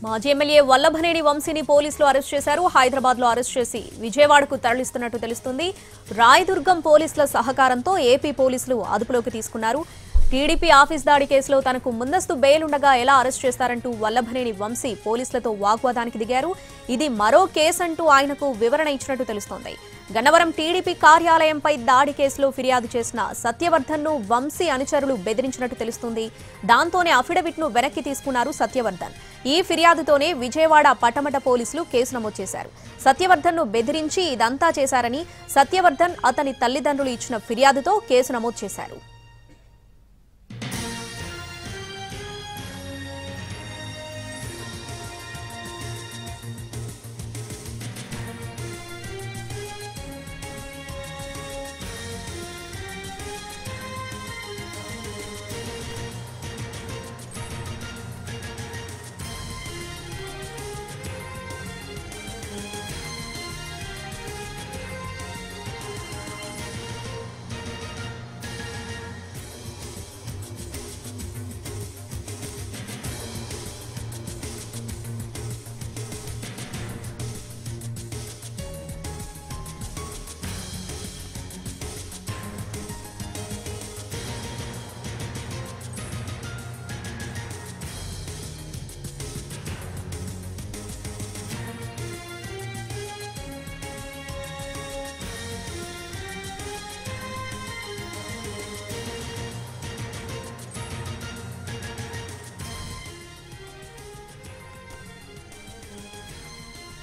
మాజీ ఎమ్మెల్యే వల్లభనేని వంశీని పోలీసులు అరెస్ట్ చేశారు. హైదరాబాద్ లో అరెస్ట్ చేసి విజయవాడకు తరలిస్తున్నట్టు తెలుస్తుంది. రాయదుర్గం పోలీసుల సహకారంతో ఏపీ పోలీసులు అదుపులోకి తీసుకున్నారు. టీడీపీ ఆఫీస్ దాడి కేసులో తనకు ముందస్తు బెయిల్ ఉండగా ఎలా అరెస్ట్ చేస్తారంటూ వల్లభనేని వంశీ పోలీసులతో వాగ్వాదానికి దిగారు. ఇది మరో కేసు అంటూ ఆయనకు వివరణ ఇచ్చినట్టు తెలుస్తోంది. గన్నవరం టీడీపీ కార్యాలయంపై దాడి కేసులో ఫిర్యాదు చేసిన సత్యవర్ధన్ ను వంశీ అనుచరులు బెదిరించినట్టు తెలుస్తుంది. దాంతోనే అఫిడవిట్ ను వెనక్కి తీసుకున్నారు సత్యవర్ధన్. ఈ ఫిర్యాదుతోనే విజయవాడ పటమట పోలీసులు కేసు నమోదు చేశారు. సత్యవర్ధన్ ను బెదిరించి ఇదంతా చేశారని సత్యవర్ధన్ అతని తల్లిదండ్రులు ఇచ్చిన ఫిర్యాదుతో కేసు నమోదు చేశారు.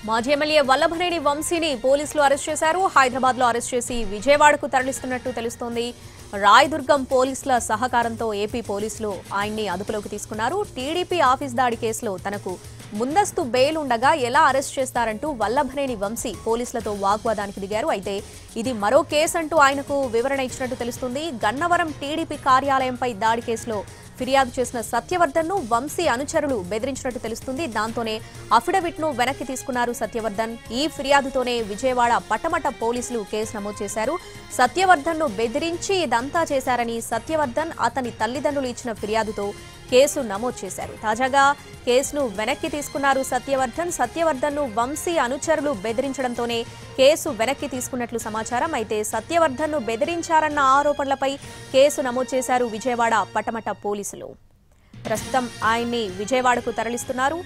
మాజీ ఎమ్మెల్యే వల్లభనేని వంశీని పోలీసులు అరెస్ట్ చేశారు. హైదరాబాద్ లో అరెస్ట్ చేసి విజయవాడకు తరలిస్తున్నట్టు తెలుస్తోంది. రాయదుర్గం పోలీసుల సహకారంతో ఏపీ పోలీసులు ఆయన్ని అదుపులోకి తీసుకున్నారు. టీడీపీ ఆఫీస్ దాడి కేసులో తనకు ముందస్తు బెయిల్ ఉండగా ఎలా అరెస్ట్ చేస్తారంటూ వల్లభనేని వంశీ పోలీసులతో వాగ్వాదానికి దిగారు. అయితే ఇది మరో కేసు అంటూ ఆయనకు వివరణ ఇచ్చినట్టు తెలుస్తుంది. గన్నవరం టీడీపీ కార్యాలయంపై దాడి కేసులో ఫిర్యాదు చేసిన సత్యవర్ధన్ ను వంశీ అనుచరులు బెదిరించినట్టు తెలుస్తుంది. దాంతోనే అఫిడవిట్ ను వెనక్కి తీసుకున్నారు సత్యవర్ధన్. ఈ ఫిర్యాదుతోనే విజయవాడ పటమట పోలీసులు కేసు నమోదు చేశారు. సత్యవర్ధన్ ను బెదిరించి ఇదంతా చేశారని సత్యవర్ధన్ అతని తల్లిదండ్రులు ఇచ్చిన ఫిర్యాదుతో కేసు నమోదు చేశారు. తాజాగా కేసును వెనక్కి తీసుకున్నారు సత్యవర్ధన్ ను వంశీ అనుచరులు బెదిరించడంతోనే కేసు వెనక్కి తీసుకున్నట్లు సమాచారం. అయితే సత్యవర్ధన్ ను బెదిరించారన్న ఆరోపణలపై కేసు నమోదు చేశారు విజయవాడ పటమట పోలీసులు. ప్రస్తుతం ఆయన్ని విజయవాడకు తరలిస్తున్నారు.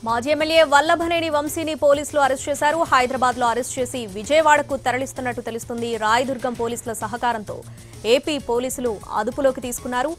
మాజీ ఎమ్మెల్యే వల్లభనేని వంశీని పోలీసులు అరెస్ట్ చేశారు. హైదరాబాద్ లో అరెస్ట్ చేసి విజయవాడకు తరలిస్తున్నట్టు తెలుస్తుంది. రాయదుర్గం పోలీసుల సహకారంతో ఏపీ పోలీసులు అదుపులోకి తీసుకున్నారు.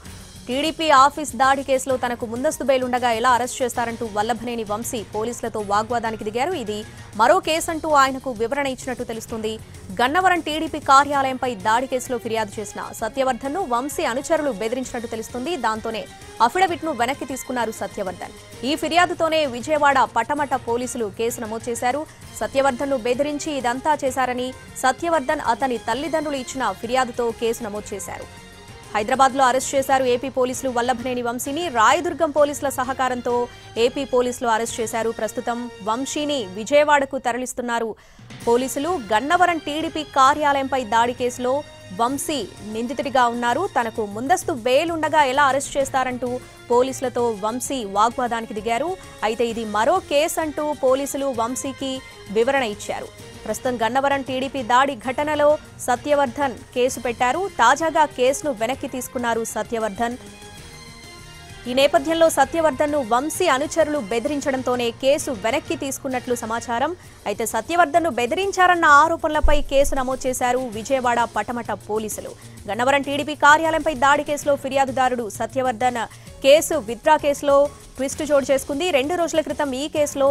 టీడీపీ ఆఫీస్ దాడి కేసులో తనకు ముందస్తు బెయిల్ ఉండగా ఎలా అరెస్ట్ చేస్తారంటూ వల్లభనేని వంశీ పోలీసులతో వాగ్వాదానికి దిగారు. ఇది మరో కేసు అంటూ ఆయనకు వివరణ ఇచ్చినట్టు తెలుస్తుంది. గన్నవరం టీడీపీ కార్యాలయంపై దాడి కేసులో ఫిర్యాదు చేసిన సత్యవర్ధన్ ను వంశీ అనుచరులు బెదిరించినట్టు తెలుస్తుంది. దాంతోనే అఫిడవిట్ ను వెనక్కి తీసుకున్నారు సత్యవర్ధన్. ఈ ఫిర్యాదుతోనే విజయవాడ పటమట పోలీసులు కేసు నమోదు చేశారు. సత్యవర్ధన్ ను బెదిరించి ఇదంతా చేశారని సత్యవర్ధన్ అతని తల్లిదండ్రులు ఇచ్చిన ఫిర్యాదుతో కేసు నమోదు చేశారు. హైదరాబాద్ లో అరెస్ట్ చేశారు ఏపీ పోలీసులు వల్లభనేని వంశీని. రాయదుర్గం పోలీసుల సహకారంతో ఏపీ పోలీసులు అరెస్ట్ చేశారు. ప్రస్తుతం వంశీని విజయవాడకు తరలిస్తున్నారు పోలీసులు. గన్నవరం టీడీపీ కార్యాలయంపై దాడి కేసులో వంశీ నిందితుడిగా ఉన్నారు. తనకు ముందస్తు బెయిల్ ఉండగా ఎలా అరెస్ట్ చేస్తారంటూ పోలీసులతో వంశీ వాగ్వాదానికి దిగారు. అయితే ఇది మరో కేసు అంటూ పోలీసులు వంశీకి వివరణ ఇచ్చారు. ప్రస్తుతం గన్నవరం టీడీపీ దాడి ఘటనలో సత్యవర్ధన్ కేసు పెట్టారు. తాజాగా కేసును వెనక్కి తీసుకున్నారు సత్యవర్ధన్. ఈ నేపథ్యంలో సత్యవర్ధన్ను వంశీ అనుచరులు బెదిరించడంతోనే కేసు వెనక్కి తీసుకున్నట్లు సమాచారం. అయితే సత్యవర్ధన్ను బెదిరించారన్న ఆరోపణలపై కేసు నమోదు చేశారు విజయవాడ పటమట పోలీసులు. గన్నవరం టీడీపీ కార్యాలయంపై దాడి కేసులో ఫిర్యాదుదారుడు సత్యవర్ధన్ కేసు విత్డ్రా కేసులో ట్విస్ట్ చోటు చేసుకుంది. 2 రోజుల క్రితం ఈ కేసులో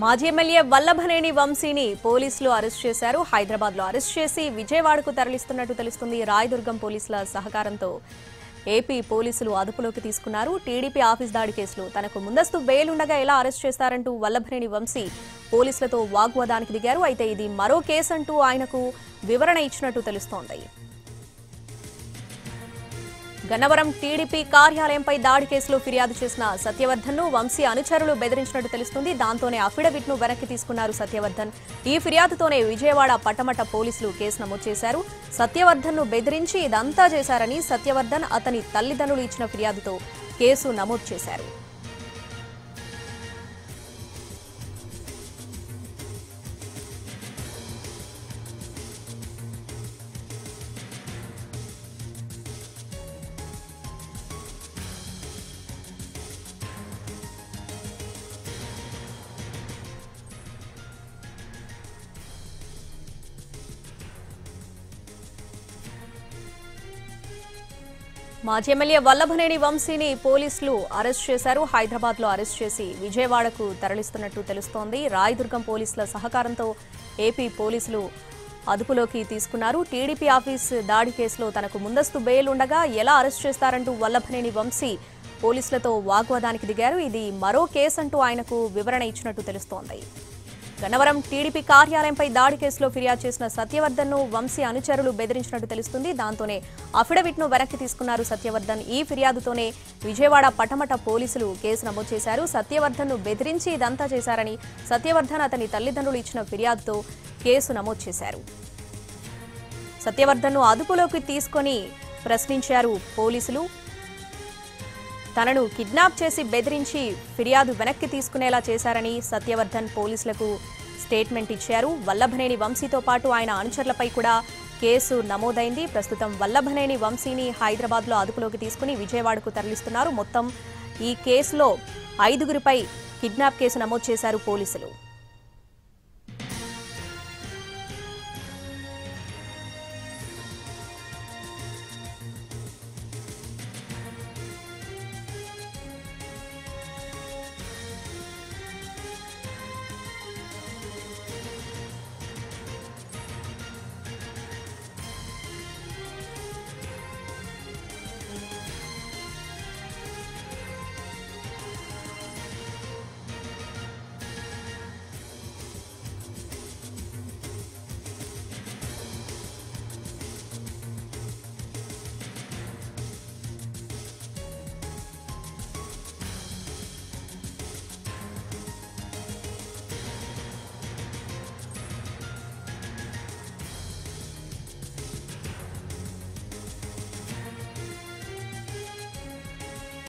మాజీ ఎమ్మెల్యే వల్లభనేని వంశీని పోలీసులు అరెస్ట్ చేశారు. హైదరాబాద్ లో అరెస్ట్ చేసి విజయవాడకు తరలిస్తున్నట్టు తెలుస్తుంది. రాయదుర్గం పోలీసుల సహకారంతో ఏపీ పోలీసులు అదుపులోకి తీసుకున్నారు. టీడీపీ ఆఫీస్ దాడి కేసులో తనకు ముందస్తు బెయిల్ ఉండగా ఎలా అరెస్ట్ చేశారంటూ వల్లభనేని వంశీ పోలీసులతో వాగ్వాదానికి దిగారు. అయితే ఇది మరో కేసు అంటూ ఆయనకు వివరణ ఇచ్చినట్టు తెలుస్తోంది. గన్నవరం టీడీపీ కార్యాలయంపై దాడి కేసులో ఫిర్యాదు చేసిన సత్యవర్ధన్ను వంశీ అనుచరులు బెదిరించినట్టు తెలుస్తుంది. దాంతోనే అఫిడవిట్ను వెనక్కి తీసుకున్నారు సత్యవర్ధన్. ఈ ఫిర్యాదుతోనే విజయవాడ పటమట పోలీసులు కేసు నమోదు చేశారు. సత్యవర్ధన్ను బెదిరించి ఇదంతా చేశారని సత్యవర్ధన్ అతని తల్లిదండ్రులు ఇచ్చిన ఫిర్యాదుతో కేసు నమోదు చేశారు. మాజీ ఎమ్మెల్యే వల్లభనేని వంశీని పోలీసులు అరెస్ట్ చేశారు. హైదరాబాద్ లో అరెస్ట్ చేసి విజయవాడకు తరలిస్తున్నట్టు తెలుస్తోంది. రాయదుర్గం పోలీసుల సహకారంతో ఏపీ పోలీసులు అదుపులోకి తీసుకున్నారు. టీడీపీ ఆఫీస్ దాడి కేసులో తనకు ముందస్తు బెయిల్ ఉండగా ఎలా అరెస్ట్ చేస్తారంటూ వల్లభనేని వంశీ పోలీసులతో వాగ్వాదానికి దిగారు. ఇది మరో కేసు అంటూ ఆయనకు వివరణ ఇచ్చినట్టు తెలుస్తోంది. గన్నవరం టీడీపీ కార్యాలయంపై దాడి కేసులో ఫిర్యాదు చేసిన సత్యవర్ధన్ను వంశీ అనుచరులు బెదిరించినట్టు తెలుస్తుంది. దాంతోనే అఫిడవిట్ను వెనక్కి తీసుకున్నారు సత్యవర్ధన్. ఈ ఫిర్యాదుతోనే విజయవాడ పటమట పోలీసులు కేసు నమోదు చేశారు. సత్యవర్ధన్ను బెదిరించి ఇదంతా చేశారని సత్యవర్ధన్ అతని తల్లిదండ్రులు ఇచ్చిన ఫిర్యాదుతో కేసు నమోదు చేశారు. సత్యవర్ధన్ను అదుపులోకి తీసుకొని ప్రశ్నించారు పోలీసులు. తనను కిడ్నాప్ చేసి బెదిరించి ఫిర్యాదు వెనక్కి తీసుకునేలా చేశారని సత్యవర్ధన్ పోలీసులకు స్టేట్మెంట్ ఇచ్చారు. వల్లభనేని వంశీతో పాటు ఆయన అనుచరులపై కూడా కేసు నమోదైంది. ప్రస్తుతం వల్లభనేని వంశీని హైదరాబాద్లో అదుపులోకి తీసుకుని విజయవాడకు తరలిస్తున్నారు. మొత్తం ఈ కేసులో 5గురిపై కిడ్నాప్ కేసు నమోదు చేశారు పోలీసులు.